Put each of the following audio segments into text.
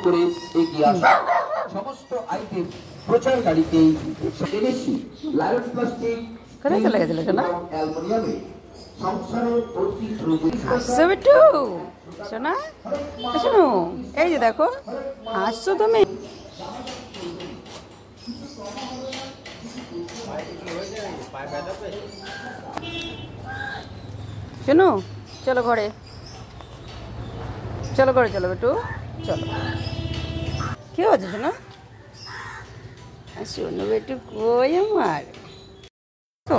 করে এগিয়ে আসা সমস্ত আইটেম প্রচার গাড়িতেই এনেছি লায়ন প্লাস্টিক কোথায় চলে গেছিল সোনা? অ্যালুমিনিয়ামে সংসারের অতি প্রয়োজনীয় হাসছো বিট্টু সোনা, শোনো এই যে দেখো হাসছো তুমি। শোনো চলো ঘরে, চলো ঘরে চলো বিট্টু চলো। কি হচ্ছে শোনো? শোনো বিট্টু কই আমার তো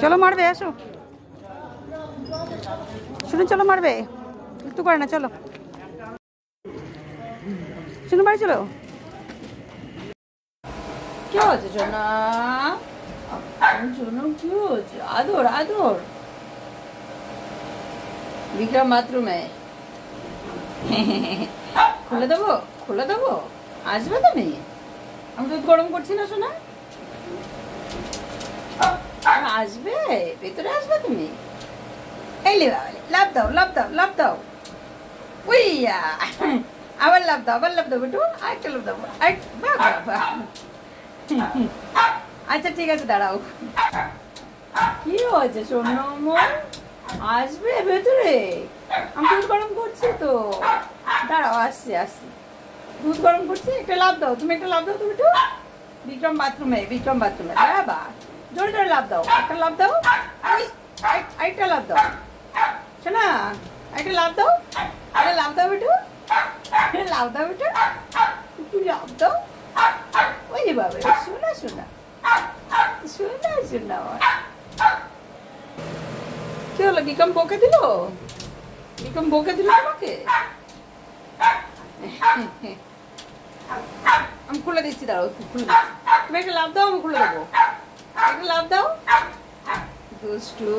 চলো মারবে, আসো শুনে চলো মারবে, একটু করে না চলো শুনে বাড়ি চলো। কি হচ্ছে সোনা? শোনো কি হচ্ছে? আদর আদর বিক্রম বাথরুমে খুলে দেবো, খুলে দেবো, আসবে তুমি? আমি দুধ গরম করছি না সোনা, আসবে ভেতরে আসবে তুমি? এই লে বাবা, লাভ দাও লাভ দাও লাভ দাও, উইয়া আবার লাভ দাও, আবার লাভ দাও বেটু, আরেকটা লাভ দাও, বাবা। আচ্ছা ঠিক আছে দাঁড়াও। কি হয়েছে সোনা আমার? আসবে ভেতরে? আমি দুধ গরম করছি তো, দাঁড়াও আসছি আসছি, দুধ গরম করছি, একটা লাভ দাও তুমি, একটা লাভ দাও তুমি একটু। বিক্রম বাথরুমে, বিক্রম বাথরুমে, বাবা জোরে জোরে লাভ দাও, একটা লাভ দাও, আরেকটা লাভ দাও শোনা, একটা লাভ দাও, একটা লাভ দাও একটু, লাভ দাও একটু, একটু লাভ দাও। ওই যে বাবা শোনা শোনা শোনা শোনা আমার কি হলো? বিক্রম বকে দিল, বিক্রম বকে দিল তোমাকে? আমি খুলে দিচ্ছি, দাঁড়াও খুলে দিচ্ছি, তুমি একটা লাভ দাও, আমি খুলে দেবো, একটা লাভ দাও দুষ্টু।